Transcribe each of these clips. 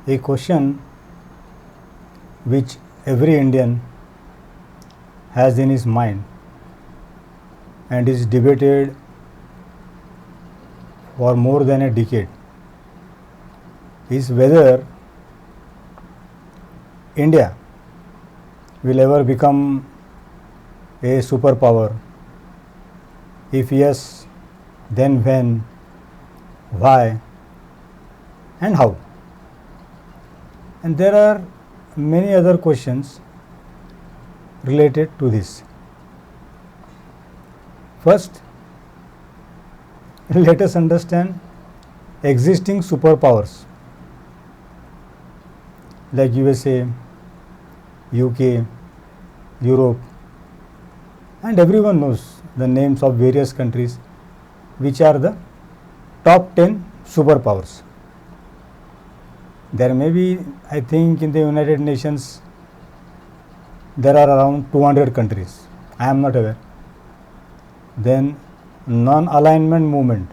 a question which every Indian has in his mind and is debated for more than a decade is whether India will ever become a superpower. If yes, then when, why, and how. And there are many other questions related to this. First, let us understand existing superpowers like USA, UK, Europe, and everyone knows the names of various countries which are the top 10 superpowers. There may be, I think, in the United Nations there are around 200 countries. I am not aware. Then non-alignment movement,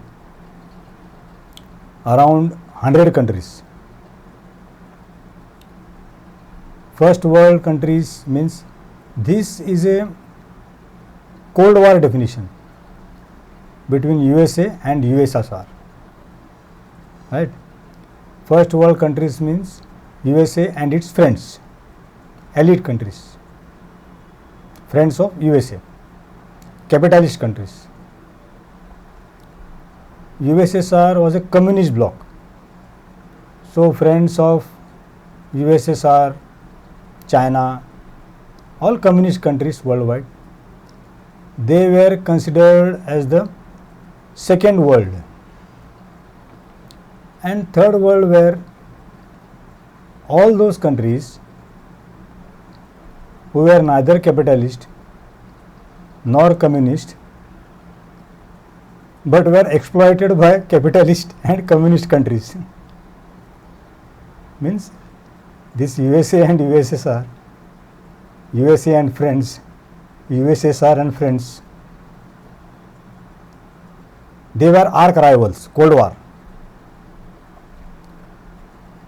around 100 countries. First world countries means this is a Cold War definition between USA and USSR. Right? First world countries means USA and its friends, elite countries, friends of USA, capitalist countries. USSR was a communist bloc. So friends of USSR, China, all communist countries worldwide, they were considered as the second world. And third world were all those countries who were neither capitalist nor communist but were exploited by capitalist and communist countries. Means this USA and USSR, USA and friends, USSR and friends, they were arch rivals, Cold War.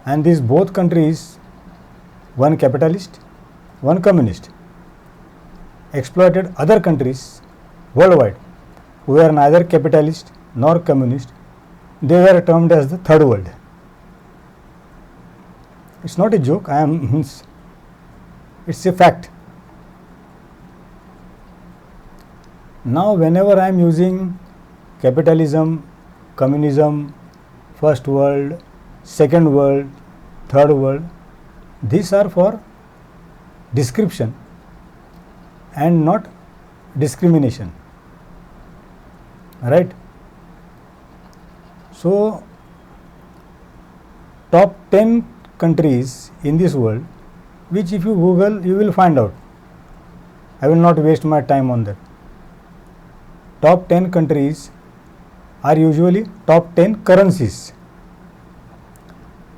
And these both countries, one capitalist, one communist, exploited other countries worldwide who were neither capitalist nor communist. They were termed as the third world. It's not a joke, it's a fact. Now whenever I am using capitalism, communism, first world, second world, third world, these are for description and not discrimination. Right? So top 10 countries in this world, which if you Google you will find out. I will not waste my time on that. Top 10 countries are usually top 10 currencies.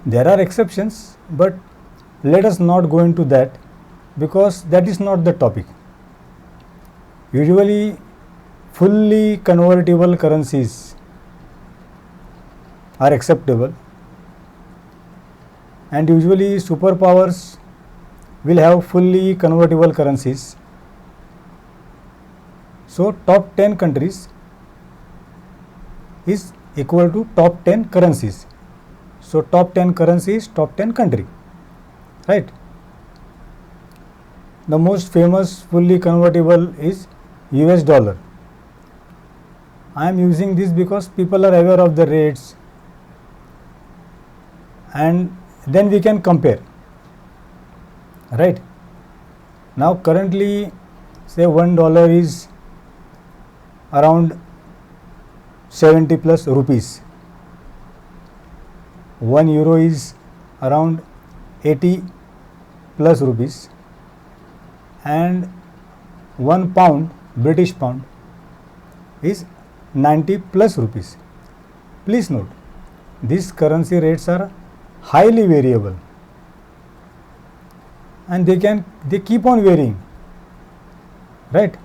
There are exceptions, but let us not go into that because that is not the topic. Usually fully convertible currencies are acceptable, and usually superpowers will have fully convertible currencies. So top 10 countries is equal to top 10 currencies. So top 10 currencies, top 10 country, right? The most famous fully convertible is US dollar. I am using this because people are aware of the rates and then we can compare, right? Now currently say $1 is around 70 plus rupees. 1 euro is around 80 plus rupees and 1 pound, British pound, is 90 plus rupees. Please note, these currency rates are highly variable and they keep on varying, right?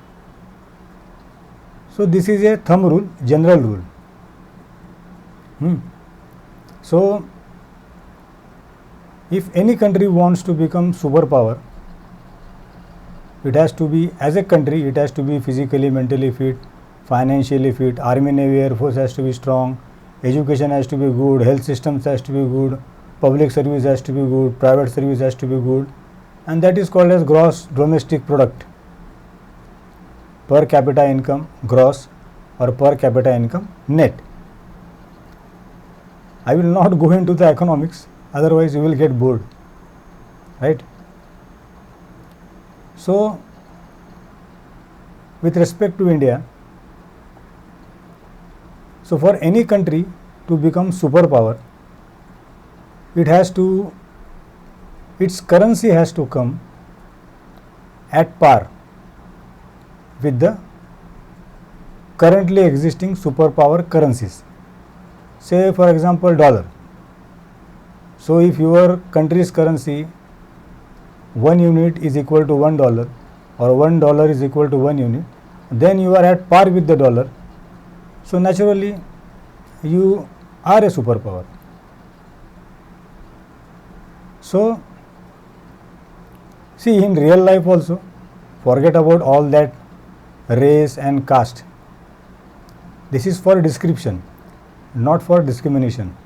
So this is a thumb rule, general rule. So if any country wants to become superpower, it has to be, as a country, it has to be physically, mentally fit, financially fit, army, navy, air force has to be strong, education has to be good, health systems has to be good, public service has to be good, private service has to be good, and that is called as gross domestic product, per capita income gross or per capita income net. I will not go into the economics, otherwise you will get bored, right? So, with respect to India, so for any country to become superpower, it has to, its currency has to come at par with the currently existing superpower currencies. Say for example dollar. So if your country's currency 1 unit is equal to $1 or $1 is equal to 1 unit, then you are at par with the dollar. So naturally you are a superpower. So see, in real life also, forget about all that race and caste. This is for description, not for discrimination,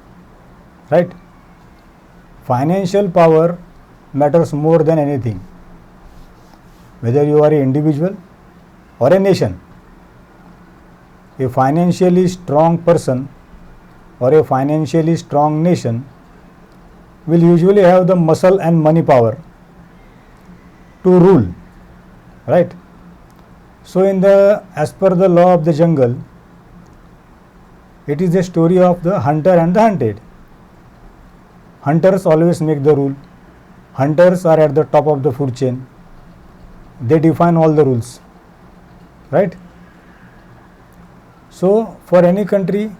right? Financial power matters more than anything, whether you are an individual or a nation. A financially strong person or a financially strong nation will usually have the muscle and money power to rule, right? So as per the law of the jungle, it is a story of the hunter and the hunted. Hunters always make the rule. Hunters are at the top of the food chain. They define all the rules, right? So for any country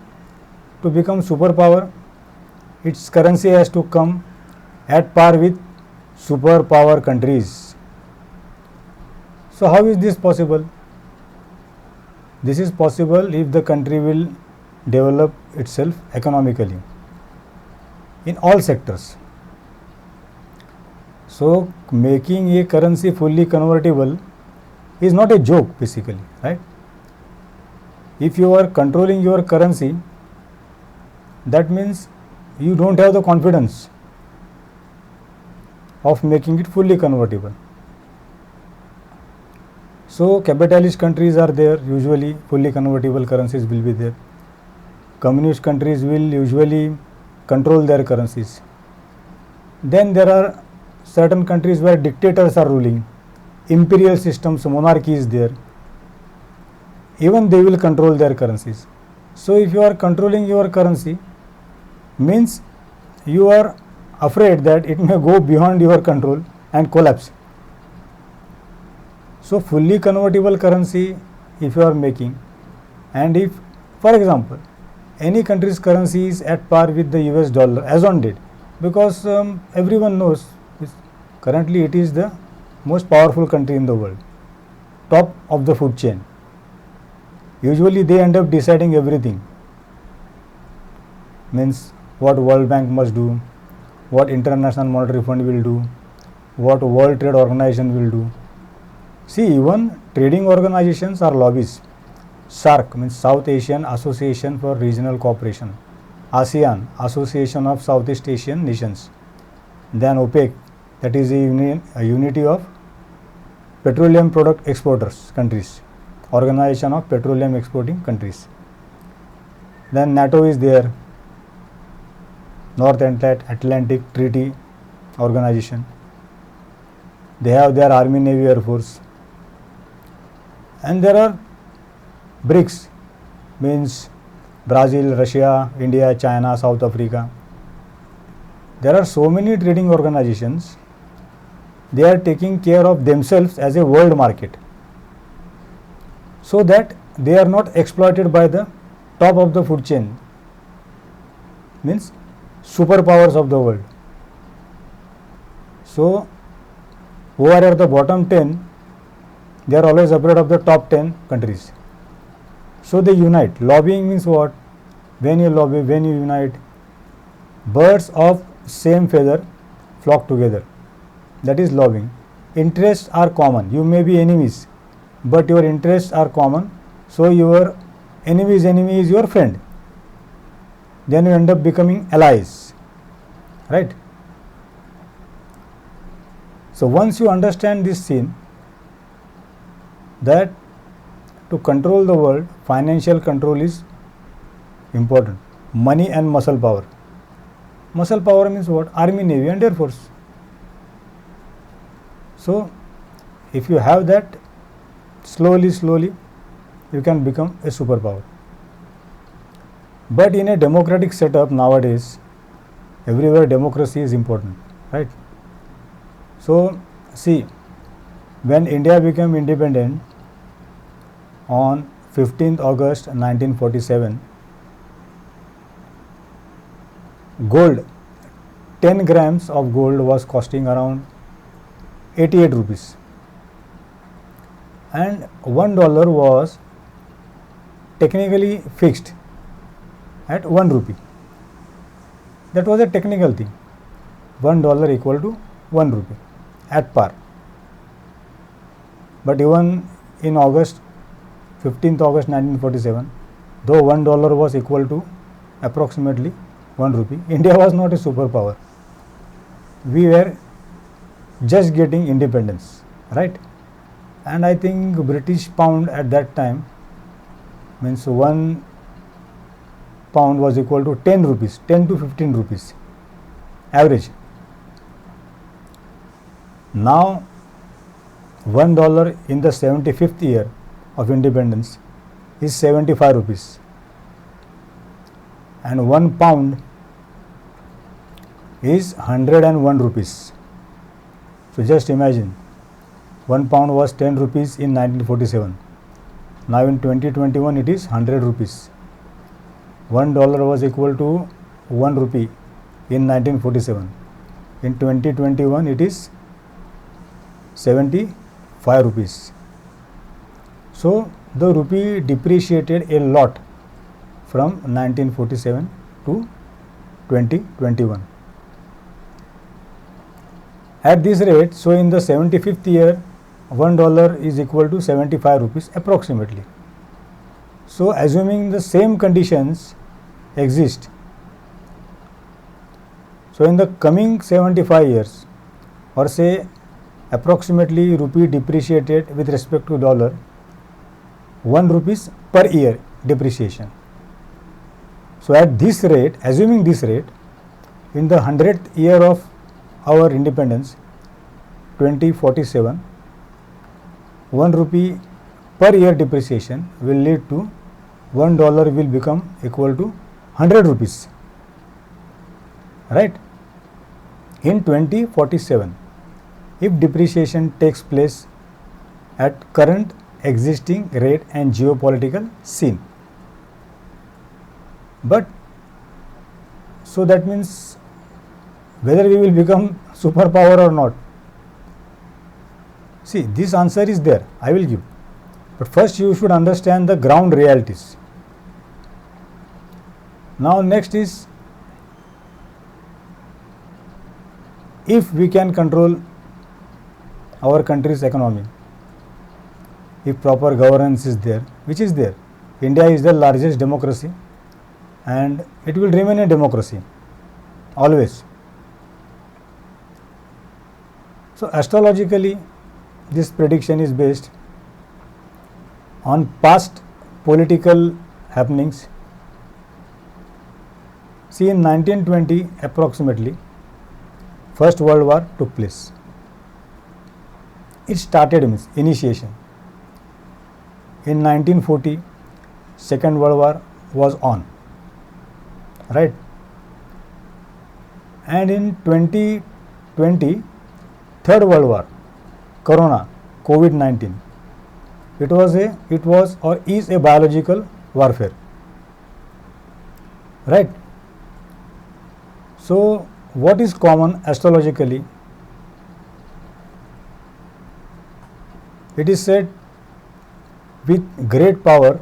to become superpower, its currency has to come at par with superpower countries. So how is this possible? This is possible if the country will develop itself economically in all sectors. So making a currency fully convertible is not a joke basically, right? If you are controlling your currency, that means you don't have the confidence of making it fully convertible. So capitalist countries are there, usually fully convertible currencies will be there. Communist countries will usually control their currencies. Then there are certain countries where dictators are ruling, imperial systems, monarchy is there. Even they will control their currencies. So if you are controlling your currency, means you are afraid that it may go beyond your control and collapse. So fully convertible currency if you are making, and if for example any country's currency is at par with the US dollar as on date, because everyone knows currently it is the most powerful country in the world, top of the food chain. Usually they end up deciding everything, means what World Bank must do, what International Monetary Fund will do, what World Trade Organization will do. See, even trading organizations are lobbies. SAARC means South Asian Association for Regional Cooperation, ASEAN, Association of Southeast Asian Nations, then OPEC, that is a unity of petroleum product exporters countries, Organization of Petroleum Exporting Countries. Then NATO is there, North Atlantic Treaty Organization. They have their Army, Navy, Air Force. And there are BRICS, means Brazil, Russia, India, China, South Africa. There are so many trading organizations. They are taking care of themselves as a world market, so that they are not exploited by the top of the food chain, means superpowers of the world. So who are at the bottom 10, they are always afraid of the top 10 countries. So they unite. Lobbying means what? When you lobby, when you unite, birds of same feather flock together. That is loving. Interests are common. You may be enemies, but your interests are common. So your enemy's enemy is your friend. Then you end up becoming allies, right? So once you understand this scene, that to control the world, financial control is important. Money and muscle power. Muscle power means what? Army, Navy and Air Force. So if you have that, slowly you can become a superpower. But in a democratic setup nowadays, everywhere democracy is important, right? So see, when India became independent on 15th August 1947, gold, 10 grams of gold was costing around 88 rupees, and $1 was technically fixed at 1 rupee. That was a technical thing. $1 equal to 1 rupee at par. But even in 15th August 1947, though $1 was equal to approximately 1 rupee, India was not a superpower. We were just getting independence, right? And I think British pound at that time means 1 pound was equal to 10 rupees, 10 to 15 rupees average. Now $1 in the 75th year of independence is 75 rupees, and 1 pound is 101 rupees. So just imagine, 1 pound was 10 rupees in 1947. Now in 2021 it is 100 rupees. $1 was equal to 1 rupee in 1947. In 2021 it is 75 rupees. So the rupee depreciated a lot from 1947 to 2021. At this rate, so in the 75th year, $1 is equal to 75 rupees approximately. So assuming the same conditions exist, so in the coming 75 years, or say approximately rupee depreciated with respect to dollar, 1 rupees per year depreciation. So at this rate, assuming this rate, in the 100th year of our independence, 2047, 1 rupee per year depreciation will lead to $1 will become equal to 100 rupees, right? In 2047, if depreciation takes place at current existing rate and geopolitical scene. But so that means whether we will become superpower or not. See, this answer is there, I will give. But first you should understand the ground realities. Now next is, if we can control our country's economy, if proper governance is there, which is there. India is the largest democracy and it will remain a democracy always. So astrologically, this prediction is based on past political happenings. See, in 1920 approximately, First World War took place. It started means initiation. In 1940, Second World War was on, right? And in 2020, Third World War, Corona, COVID-19, it was or is a biological warfare, right? So what is common astrologically? It is said, with great power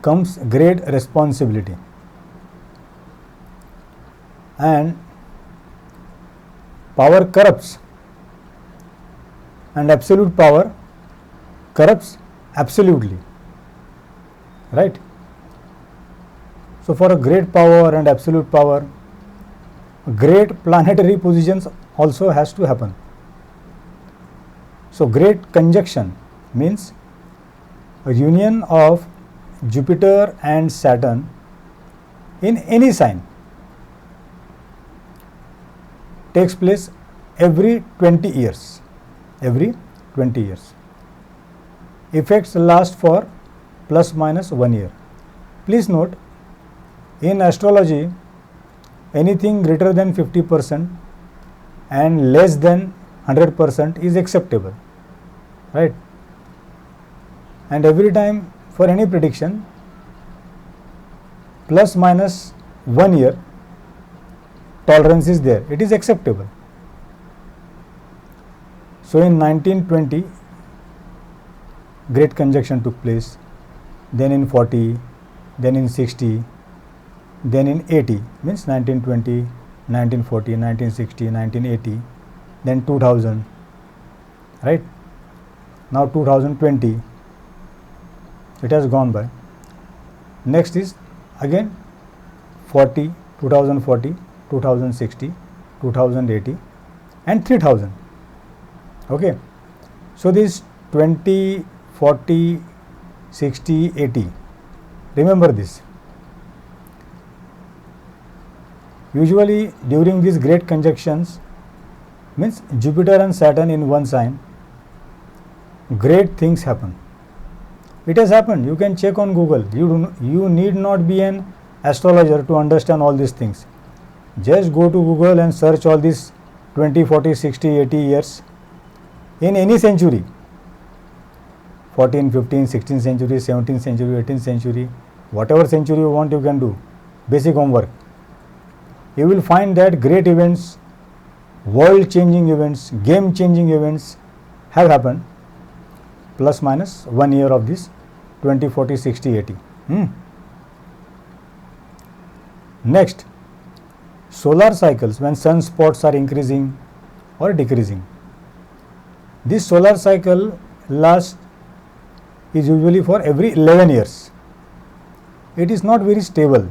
comes great responsibility, and power corrupts and absolute power corrupts absolutely, right? So for a great power and absolute power, great planetary positions also has to happen. So great conjunction means a union of Jupiter and Saturn in any sign takes place every 20 years. Every 20 years. Effects last for plus minus 1 year. Please note, in astrology, anything greater than 50% and less than 100% is acceptable, right? And every time for any prediction, plus minus 1 year tolerance is there, it is acceptable. So in 1920, great conjunction took place, then in 40, then in 60, then in 80, means 1920, 1940, 1960, 1980, then 2000, right? Now 2020, it has gone by. Next is again 40, 2040, 2060, 2080 and 3000. Okay. So this 20, 40, 60, 80, remember this. Usually during these great conjunctions, means Jupiter and Saturn in one sign, great things happen. It has happened. You can check on Google. You need not be an astrologer to understand all these things. Just go to Google and search all these 20, 40, 60, 80 years in any century. 14, 15, 16th century, 17th century, 18th century, whatever century you want, you can do. Basic homework. You will find that great events, world changing events, game changing events have happened plus minus 1 year of this 20, 40, 60, 80. Next, solar cycles, when sunspots are increasing or decreasing. This solar cycle lasts is usually for every 11 years. It is not very stable.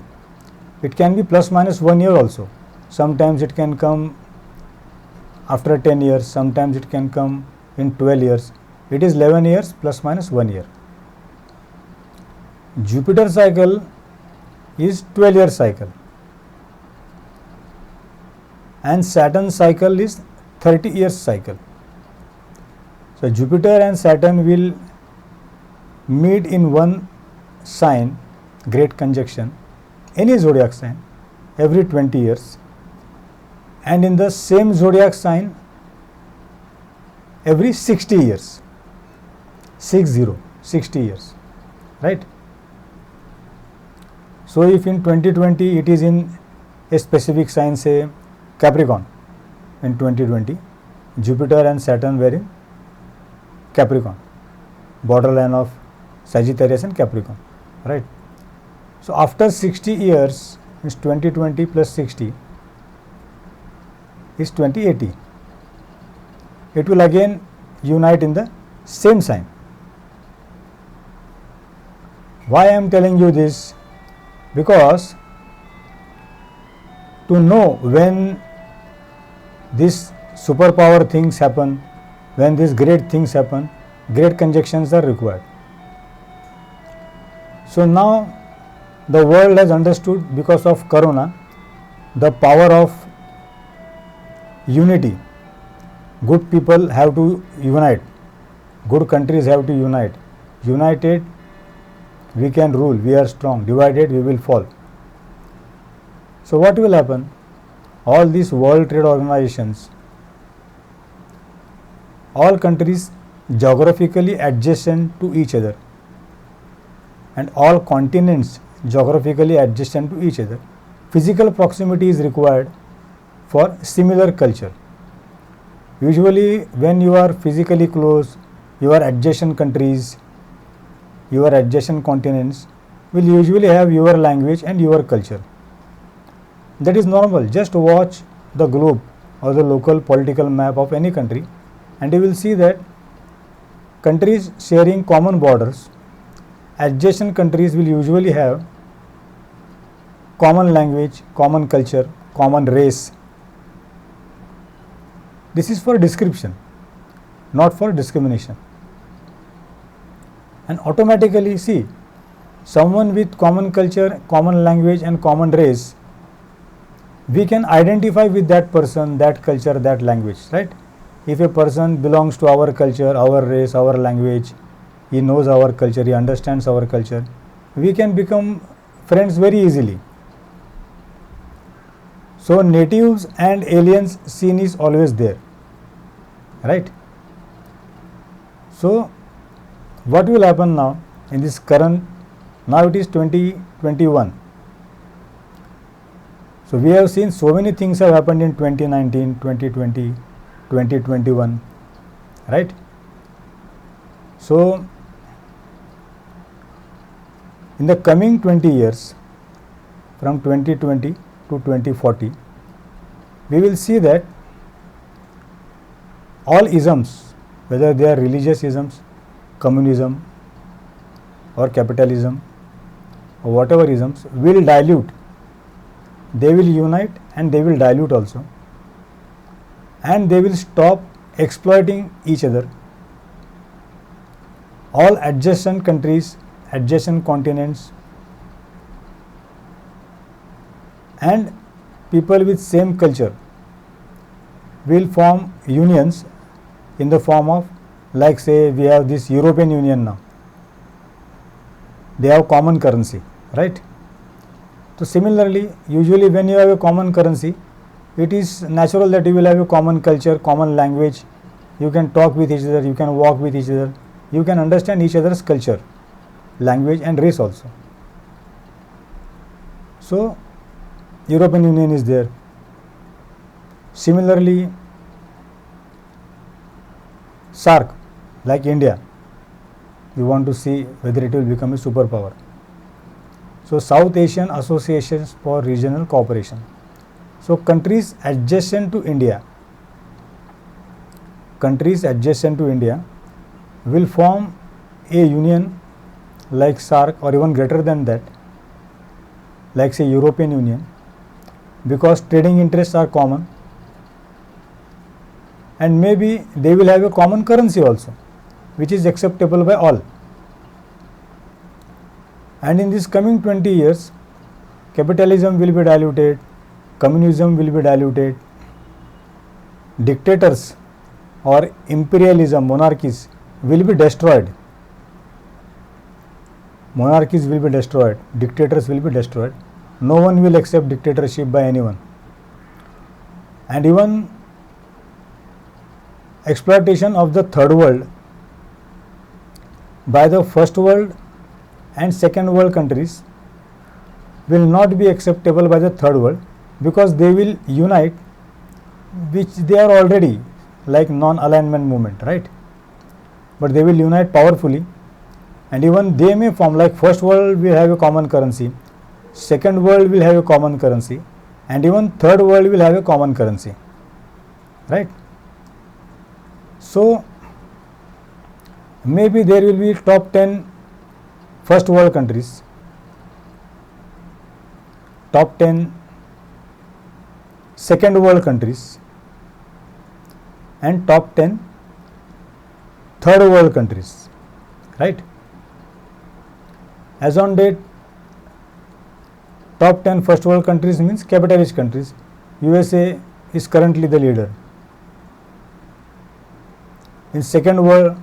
It can be plus minus 1 year also. Sometimes it can come after 10 years, sometimes it can come in 12 years. It is 11 years plus minus 1 year. Jupiter cycle is 12-year cycle and Saturn cycle is 30 years cycle. So Jupiter and Saturn will meet in one sign, great conjunction, any zodiac sign, every 20 years, and in the same zodiac sign every 60 years. 60 years, right? So if in 2020 it is in a specific sign, say Capricorn, in 2020 Jupiter and Saturn were in Capricorn, borderline of Sagittarius and Capricorn, right? So after 60 years, means 2020 plus 60 is 2080. It will again unite in the same sign. Why I am telling you this? Because to know when these superpower things happen, when these great things happen, great conjunctions are required. So now the world has understood, because of Corona, the power of unity. Good people have to unite. Good countries have to unite. United, we can rule. We are strong. Divided, we will fall. So what will happen? All these World Trade Organizations, all countries geographically adjacent to each other, and all continents geographically adjacent to each other. Physical proximity is required for similar culture. Usually when you are physically close, your adjacent countries, your adjacent continents will usually have your language and your culture. That is normal. Just watch the globe or the local political map of any country, and you will see that countries sharing common borders, adjacent countries will usually have common language, common culture, common race. This is for description, not for discrimination. And automatically, see, someone with common culture, common language and common race, we can identify with that person, that culture, that language, right? If a person belongs to our culture, our race, our language, he knows our culture, he understands our culture, we can become friends very easily. So natives and aliens scene is always there, right? So what will happen now in this current, now it is 2021. So we have seen so many things have happened in 2019, 2020, 2021, right? So in the coming 20 years, from 2020 to 2040, we will see that all isms, whether they are religious isms, communism or capitalism or whatever isms, will dilute. They will unite and they will dilute also, and they will stop exploiting each other. All adjacent countries, adjacent continents and people with same culture will form unions in the form of, like say we have this European Union now, they have common currency, right? So similarly, usually when you have a common currency, it is natural that you will have a common culture, common language, you can talk with each other, you can walk with each other, you can understand each other's culture, language and race also. So European Union is there. Similarly, SAARC, like India, we want to see whether it will become a superpower. So South Asian Associations for Regional Cooperation. So countries adjacent to India will form a union like SAARC or even greater than that, like say European Union, because trading interests are common, and maybe they will have a common currency also, which is acceptable by all. And in this coming 20 years, capitalism will be diluted, communism will be diluted, dictators or imperialism, monarchies will be destroyed. Monarchies will be destroyed, dictators will be destroyed. No one will accept dictatorship by anyone. And even exploitation of the third world by the first world and second world countries will not be acceptable by the third world, because they will unite, which they are already, like non-alignment movement, right? But they will unite powerfully, and even they may form, like first world will have a common currency, second world will have a common currency, and even third world will have a common currency, right? So maybe there will be top 10 first world countries, top 10 second world countries, and top 10 third world countries, right? As on date, top 10 first world countries means capitalist countries. USA is currently the leader. In second world,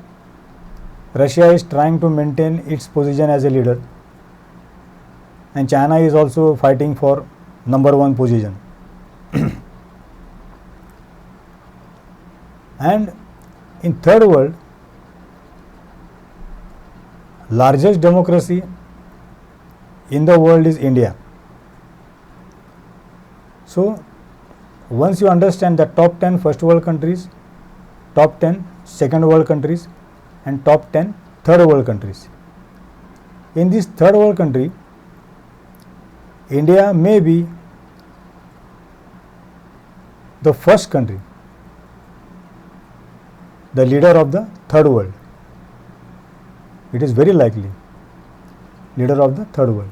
Russia is trying to maintain its position as a leader, and China is also fighting for number one position. And in third world, largest democracy in the world is India. So once you understand the top 10 first world countries, top 10 second world countries, and top 10 third world countries, in this third world country, India may be the first country, the leader of the third world. It is very likely leader of the third world.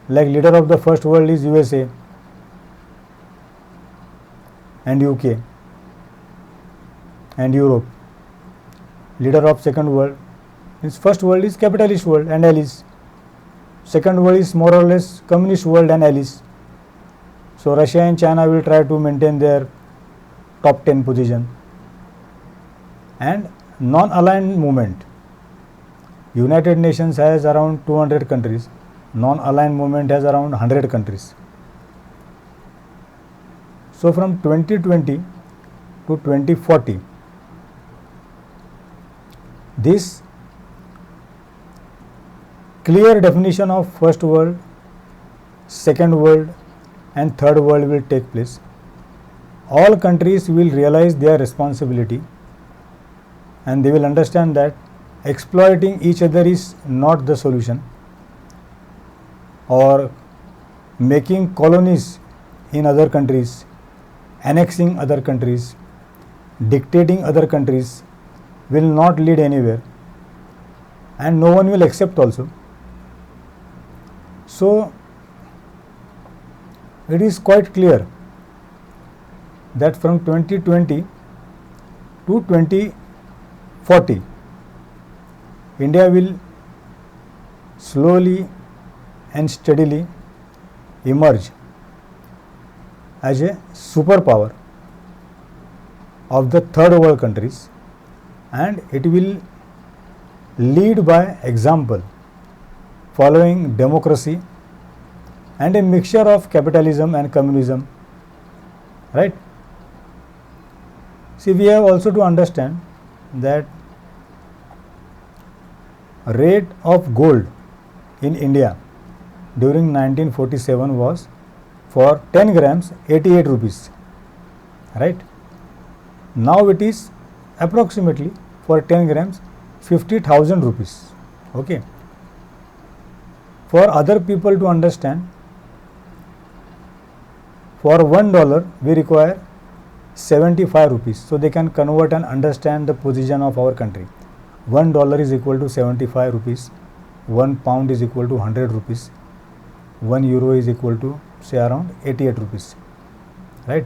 Like leader of the first world is USA and UK and Europe. Leader of second world is first world is capitalist world and allies. Second world is more or less communist world and allies. So Russia and China will try to maintain their top 10 position. And non-aligned movement. United Nations has around 200 countries. Non-aligned movement has around 100 countries. So from 2020 to 2040, this clear definition of first world, second world and third world will take place. All countries will realize their responsibility and they will understand that exploiting each other is not the solution, or making colonies in other countries, annexing other countries, dictating other countries will not lead anywhere and no one will accept also. So it is quite clear that from 2020 to 2040, India will slowly and steadily emerge as a superpower of the third world countries, and it will lead by example, following democracy and a mixture of capitalism and communism, right? See, we have also to understand that rate of gold in India during 1947 was for 10 grams 88 rupees, right? Now it is approximately for 10 grams 50,000 rupees, okay? For other people to understand, for $1 we require 75 rupees, so they can convert and understand the position of our country. $1 is equal to 75 rupees, 1 pound is equal to 100 rupees, 1 euro is equal to say around 88 rupees, right?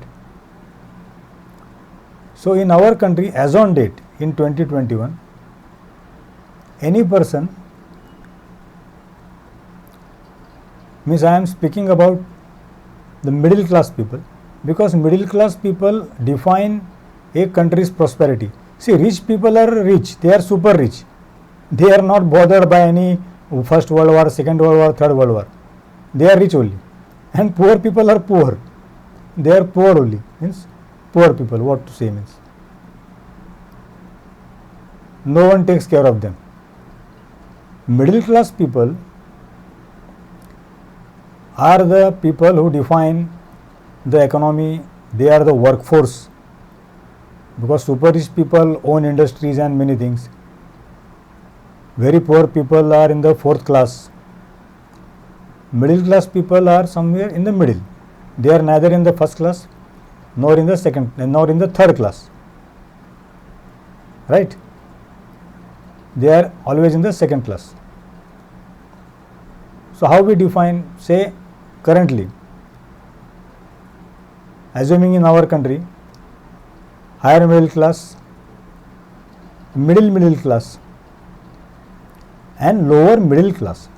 So in our country as on date in 2021, any person, means I am speaking about the middle class people, because middle class people define a country's prosperity. See, rich people are rich, they are super rich, they are not bothered by any first world war, second world war, third world war, they are rich only. And poor people are poor, they are poor only, means poor people, what to say means no one takes care of them. Middle class people are the people who define the economy, they are the workforce, because super rich people own industries and many things. Very poor people are in the fourth class. Middle class people are somewhere in the middle. They are neither in the first class nor in the second nor in the third class, right? They are always in the second class. So how we define, say currently, assuming in our country higher middle class, middle class and lower middle class.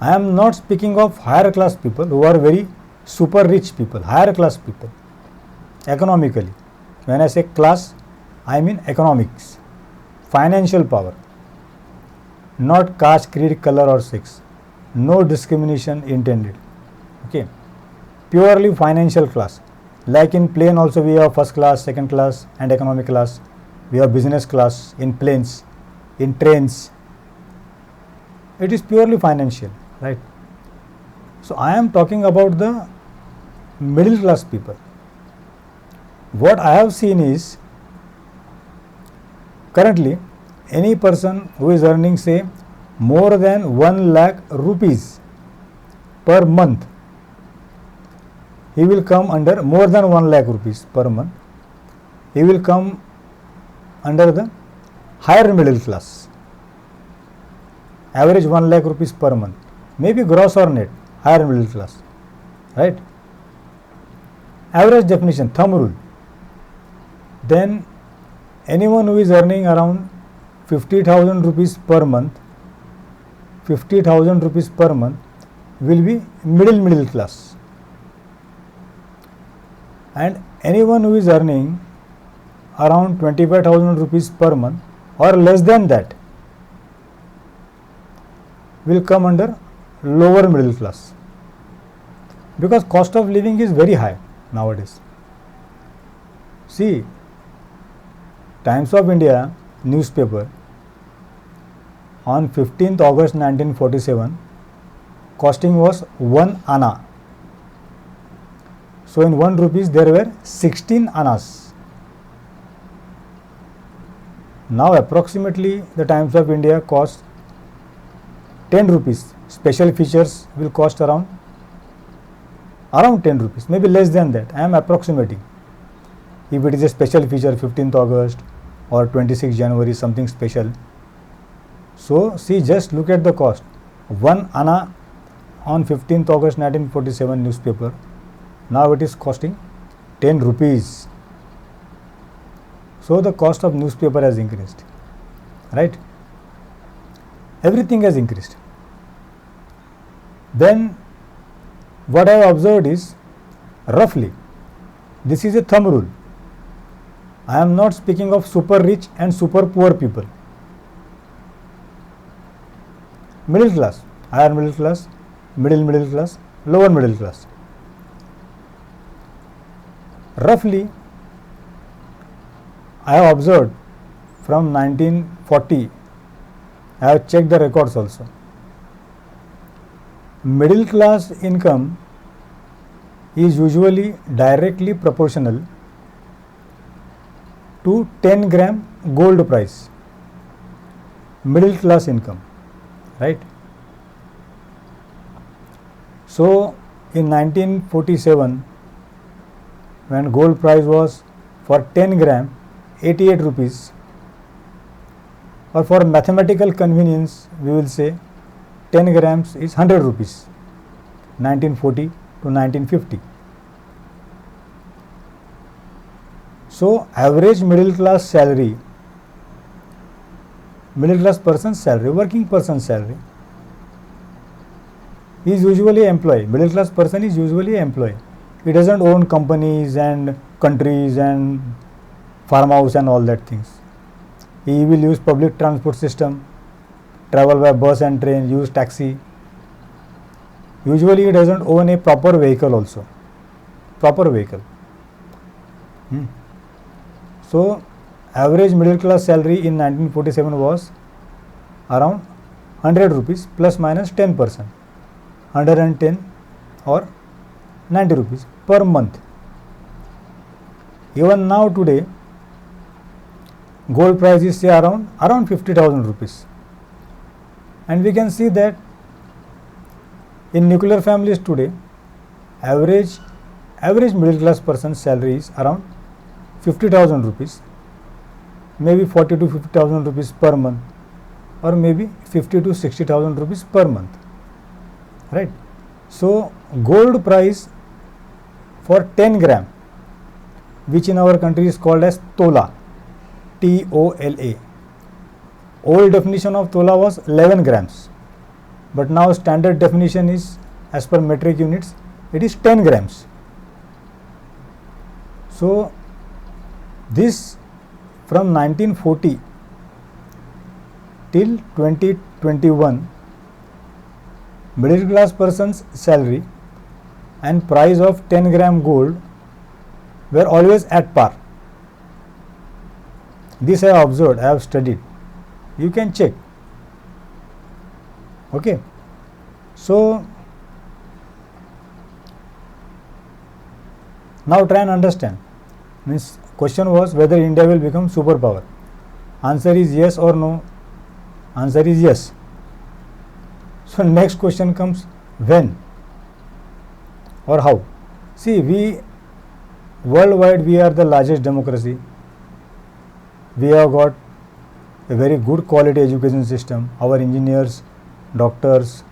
I am not speaking of higher class people who are very super rich people, higher class people economically. When I say class, I mean economics, financial power, not caste, creed, color or sex, no discrimination intended, okay, purely financial class. Like in plane also we have first class, second class and economic class, we have business class in planes, in trains, it is purely financial, right? So I am talking about the middle class people. What I have seen is, currently any person who is earning say more than 1 lakh rupees per month he will come under more than 1 lakh rupees per month. He will come under the higher middle class. Average 1 lakh rupees per month, maybe gross or net, higher middle class, right? Average definition, thumb rule. Then anyone who is earning around 50,000 rupees per month, 50,000 rupees per month will be middle class, and anyone who is earning around 25,000 rupees per month or less than that will come under lower middle class, because cost of living is very high nowadays. See, Times of India newspaper on 15th August 1947, costing was 1 anna. So in 1 rupees there were 16 annas. Now approximately the Times of India costs 10 rupees. Special features will cost around 10 rupees, maybe less than that. I am approximating. If it is a special feature, 15th August or 26th January, something special. So see, just look at the cost. 1 anna on 15th August 1947 newspaper, now it is costing 10 rupees. So the cost of newspaper has increased, right? Everything has increased. Then what I have observed is, roughly, this is a thumb rule. I am not speaking of super rich and super poor people. Middle class, higher middle class, middle class, lower middle class. Roughly, I have observed from 1940, I have checked the records also. Middle class income is usually directly proportional to 10 gram gold price. Middle class income, right? So in 1947, when gold price was for 10 gram 88 rupees, or for mathematical convenience we will say 10 grams is 100 rupees, 1940 to 1950. So average middle class salary, middle class person's salary, working person's salary is usually employee. Middle class person is usually employee. He doesn't own companies and countries and farmhouse and all that things. He will use public transport system, travel by bus and train, use taxi. Usually he doesn't own a proper vehicle also. Proper vehicle. So average middle class salary in 1947 was around 100 rupees plus minus 10%. 110 or 90 rupees per month. Even now today, gold price is say around 50,000 rupees. And we can see that in nuclear families today, average middle class person's salary is around 50,000 rupees, maybe 40 to 50,000 rupees per month, or maybe 50 to 60,000 rupees per month, right? So gold price for 10 gram, which in our country is called as tola, T-O-L-A. Old definition of tola was 11 grams, but now standard definition is, as per metric units, it is 10 grams. So this from 1940 till 2021, middle class person's salary and price of 10 gram gold were always at par. This I have observed, I have studied. You can check. Okay. So now try and understand. Means question was whether India will become superpower. Answer is yes or no. Answer is yes. So next question comes, when or how? See, worldwide we are the largest democracy. We have got a very good quality education system. Our engineers, doctors,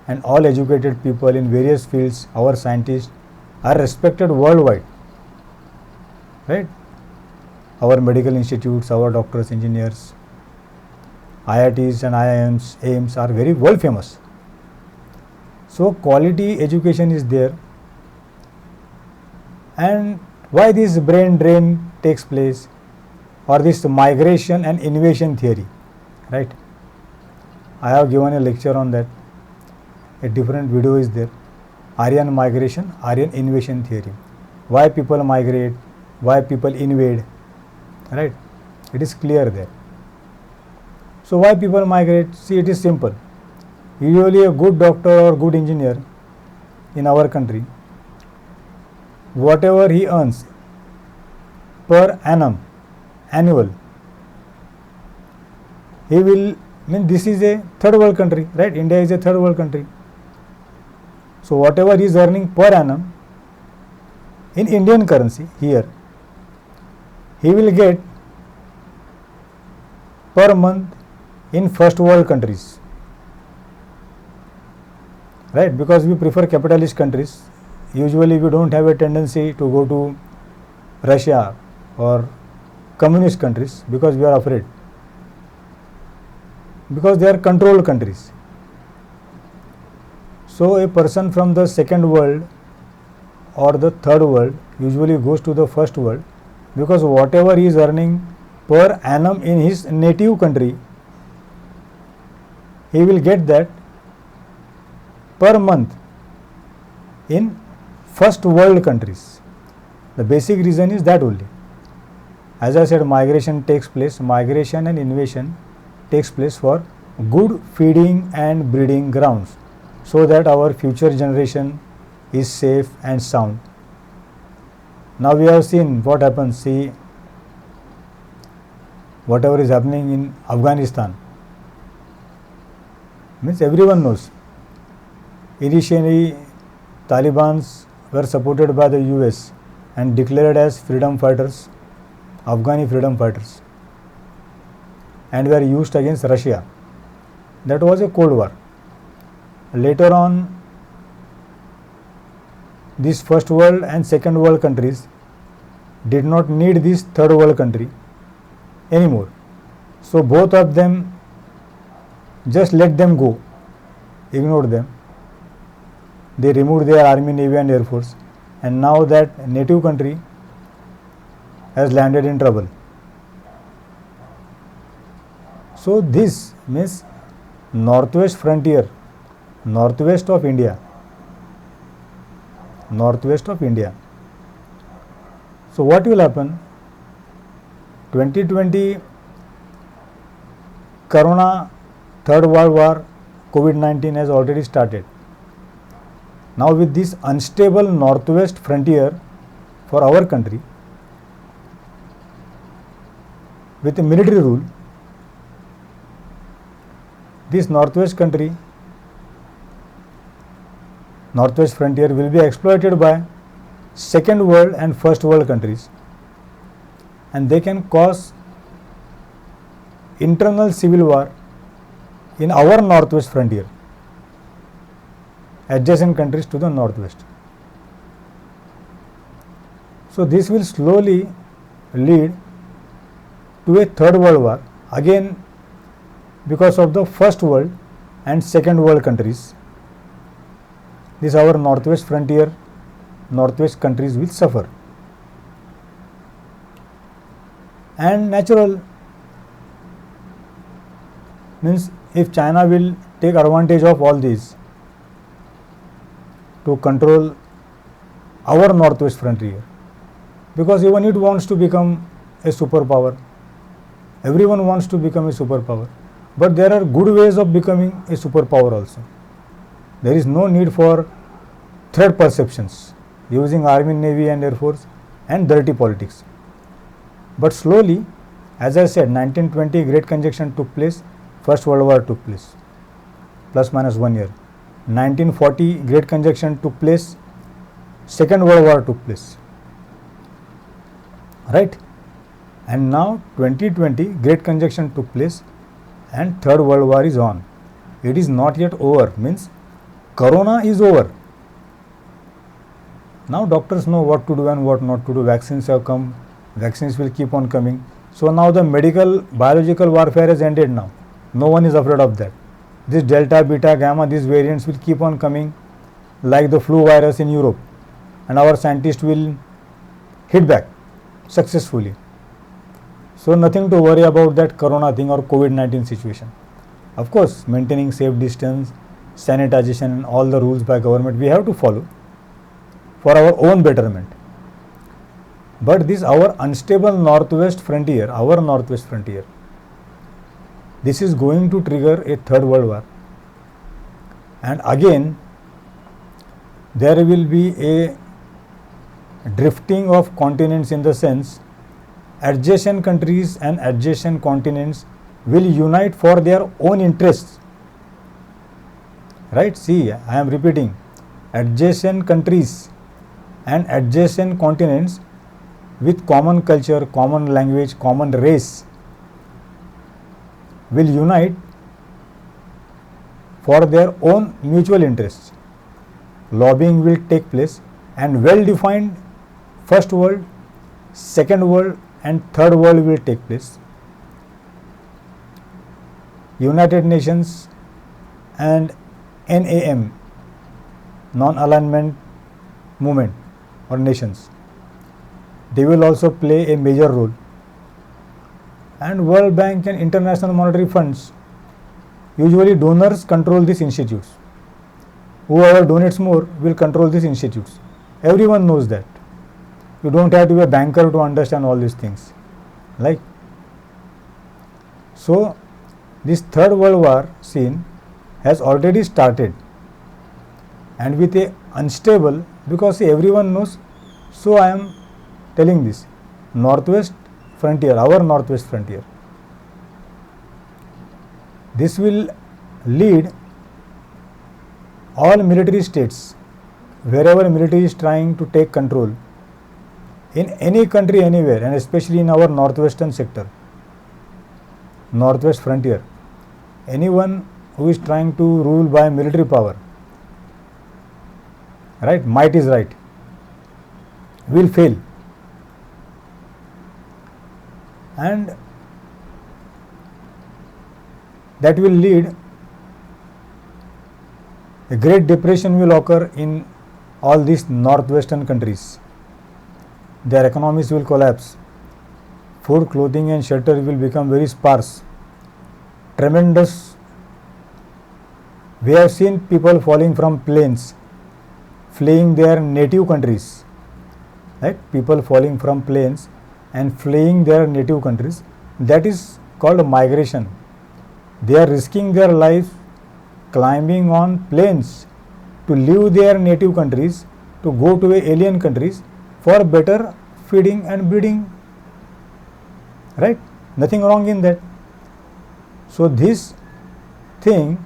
and all educated people in various fields, our scientists, are respected worldwide, right? Our medical institutes, our doctors, engineers, IITs and IIMs, AIMS are very world famous. So quality education is there. And why this brain drain takes place, or this migration and innovation theory, right? I have given a lecture on that. A different video is there. Aryan migration, Aryan innovation theory. Why people migrate, why people invade, right? It is clear there. So why people migrate? See, it is simple. Usually a good doctor or good engineer in our country, whatever he earns per annum, annual, he will, this is a third world country, right? India is a third world country. So whatever he is earning per annum in Indian currency here, he will get per month in first world countries, right? Because we prefer capitalist countries. Usually we don't have a tendency to go to Russia or communist countries because we are afraid, because they are controlled countries. So a person from the second world or the third world usually goes to the first world, because whatever he is earning per annum in his native country, he will get that per month in first world countries. The basic reason is that only. As I said, migration and innovation takes place for good feeding and breeding grounds, so that our future generation is safe and sound. Now we have seen what happens. See, whatever is happening in Afghanistan, everyone knows. Initially, Talibans were supported by the US and declared as freedom fighters, Afghani freedom fighters, and were used against Russia. That was a Cold War. Later on, these first world and second world countries did not need this third world country anymore. So both of them just let them go, ignored them. They removed their army, navy and air force, and now that native country has landed in trouble. So this means northwest frontier, northwest of India. So what will happen? 2020 Corona, Third World War, COVID-19 has already started. Now with this unstable northwest frontier for our country, with a military rule, this northwest frontier will be exploited by second world and first world countries, and they can cause internal civil war in our northwest frontier, adjacent countries to the northwest. So this will slowly lead to a third world war, again because of the first world and second world countries. This our northwest frontier, northwest countries will suffer. And natural means if China will take advantage of all these to control our northwest frontier, because even it wants to become a superpower. Everyone wants to become a superpower, but there are good ways of becoming a superpower also. There is no need for threat perceptions using army, navy and air force and dirty politics. But slowly, as I said, 1920 Great Conjunction took place, First World War took place, plus minus 1 year. 1940 Great Conjunction took place, Second World War took place, right? And now 2020 Great Conjunction took place and Third World War is on. It is not yet over, means Corona is over. Now doctors know what to do and what not to do. Vaccines have come, vaccines will keep on coming. So now the medical, biological warfare has ended now. No one is afraid of that. This Delta, Beta, Gamma, these variants will keep on coming like the flu virus in Europe, and our scientists will hit back successfully. So nothing to worry about that Corona thing or COVID-19 situation. Of course, maintaining safe distance, sanitization and all the rules by government we have to follow for our own betterment. But this our unstable northwest frontier, this is going to trigger a third world war. And again, there will be a drifting of continents, in the sense adjacent countries and adjacent continents will unite for their own interests. Right? See, I am repeating, adjacent countries and adjacent continents with common culture, common language, common race will unite for their own mutual interests. Lobbying will take place and well-defined first world, second world and third world will take place. United Nations and NAM, non-alignment movement or nations, they will also play a major role. And World Bank and International Monetary Funds, usually donors control these institutes. Whoever donates more will control these institutes. Everyone knows that. You don't have to be a banker to understand all these things. Like, so this third world war scene has already started, and with a unstable, because everyone knows, so I am telling this, northwest frontier, our northwest frontier, this will lead all military states, wherever military is trying to take control in any country anywhere, and especially in our northwestern sector, northwest frontier, anyone who is trying to rule by military power, right, might is right, will fail. And that will lead, a great depression will occur in all these northwestern countries. Their economies will collapse. Food, clothing and shelter will become very sparse. Tremendous. We have seen people falling from planes, fleeing their native countries. Right? People falling from planes and fleeing their native countries. That is called migration. They are risking their lives climbing on planes to leave their native countries to go to alien countries for better feeding and breeding. Right? Nothing wrong in that. So this thing,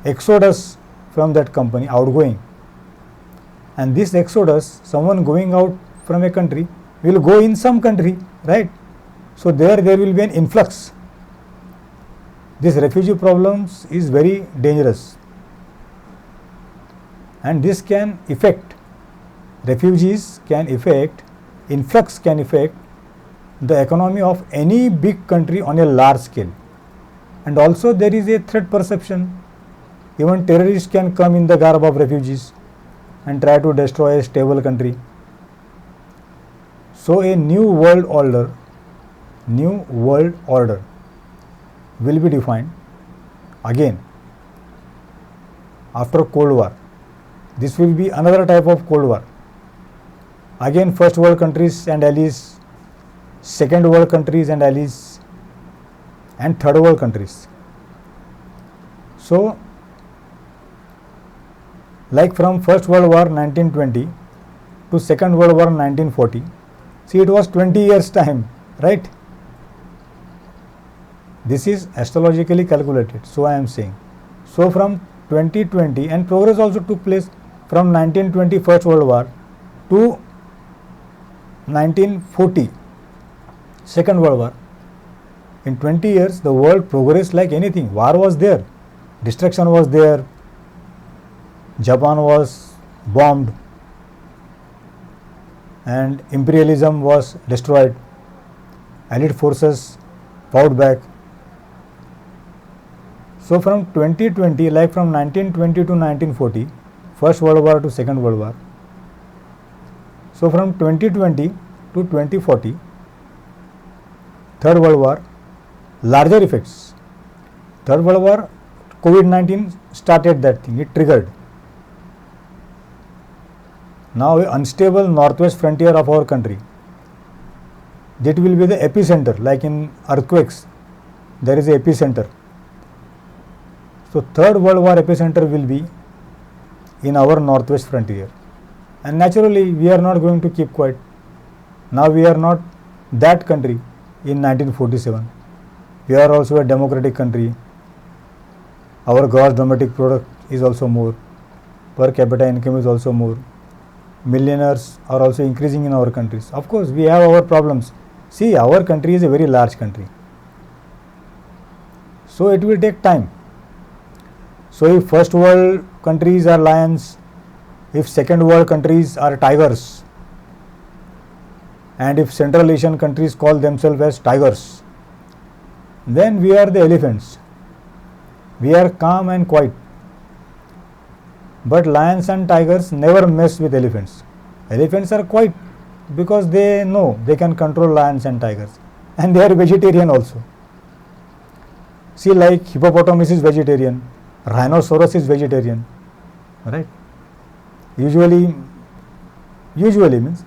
exodus from that company, outgoing, and this exodus, someone going out from a country will go in some country, right? So there will be an influx. This refugee problems is very dangerous, and this can affect, refugees can affect, influx can affect the economy of any big country on a large scale. And also there is a threat perception. Even terrorists can come in the garb of refugees and try to destroy a stable country. So a new world order will be defined again after Cold War. This will be another type of Cold War. Again, first world countries and allies, second world countries and allies, and third world countries. So, like from First World War 1920 to Second World War 1940, see, it was 20 years time, right? This is astrologically calculated, so I am saying. So from 2020, and progress also took place from 1920 First World War to 1940, Second World War, in 20 years the world progressed like anything. War was there, destruction was there, Japan was bombed and imperialism was destroyed, Allied forces fought back. So from 2020, like from 1920 to 1940, First World War to Second World War. So from 2020 to 2040, Third World War, larger effects. Third World War, COVID-19 started that thing, it triggered. Now a unstable northwest frontier of our country, that will be the epicenter, like in earthquakes, there is a epicenter. So Third World War epicenter will be in our northwest frontier. And naturally we are not going to keep quiet. Now we are not that country in 1947. We are also a democratic country. Our gross domestic product is also more. Per capita income is also more. Millionaires are also increasing in our countries. Of course, we have our problems. See, our country is a very large country. So it will take time. So if first world countries are lions, if second world countries are tigers, and if Central Asian countries call themselves as tigers, then we are the elephants. We are calm and quiet. But lions and tigers never mess with elephants. Elephants are quiet because they know they can control lions and tigers, and they are vegetarian also. See, like hippopotamus is vegetarian, rhinoceros is vegetarian, right? Usually means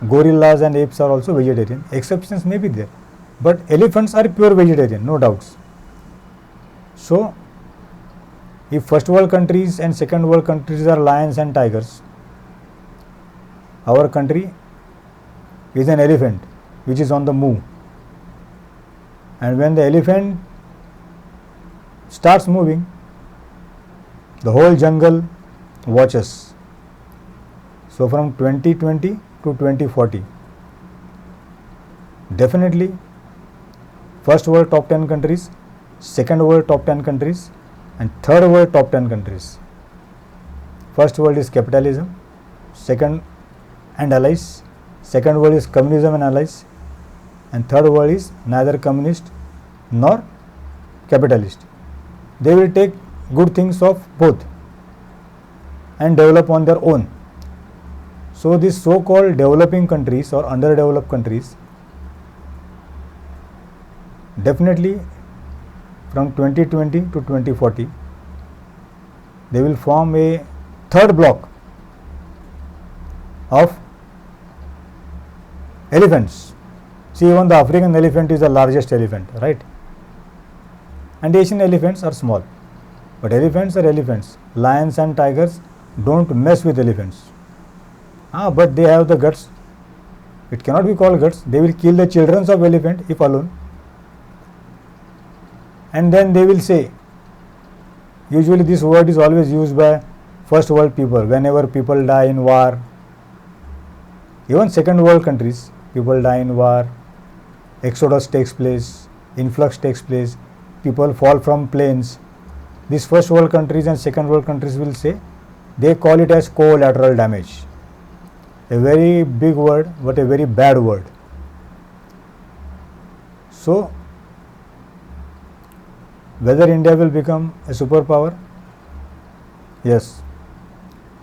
gorillas and apes are also vegetarian. Exceptions may be there, but elephants are pure vegetarian, no doubts. So if first world countries and second world countries are lions and tigers, our country is an elephant which is on the move. And when the elephant starts moving, the whole jungle watches. So from 2020 to 2040, definitely first world top 10 countries, second world top 10 countries, and third world top 10 countries. First world is capitalism, second and allies, second world is communism and allies, and third world is neither communist nor capitalist. They will take good things of both and develop on their own. So these so-called developing countries or underdeveloped countries, definitely from 2020 to 2040, they will form a third block of elephants. See, even the African elephant is the largest elephant, right? And Asian elephants are small. But elephants are elephants. Lions and tigers don't mess with elephants. But they have the guts. It cannot be called guts. They will kill the children of elephant if alone. And then they will say, usually this word is always used by first world people whenever people die in war. Even second world countries, people die in war, exodus takes place, influx takes place, people fall from planes. These first world countries and second world countries will say, they call it as collateral damage. A very big word, but a very bad word. So whether India will become a superpower? Yes.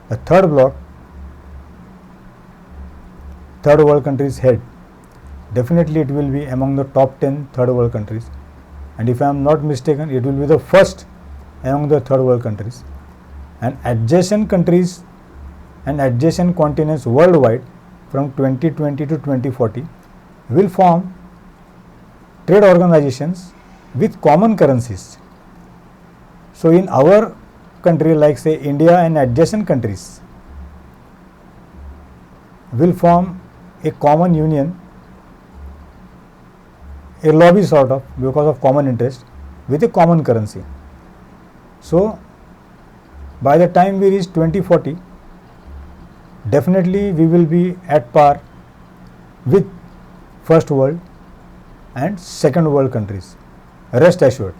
The third block, third world countries head, definitely it will be among the top 10 third world countries. And if I am not mistaken, it will be the first among the third world countries. And adjacent countries and adjacent continents worldwide from 2020 to 2040 will form trade organizations with common currencies. So in our country, like say India and adjacent countries will form a common union, a lobby sort of, because of common interest, with a common currency. So by the time we reach 2040, definitely we will be at par with first world and second world countries. Rest assured.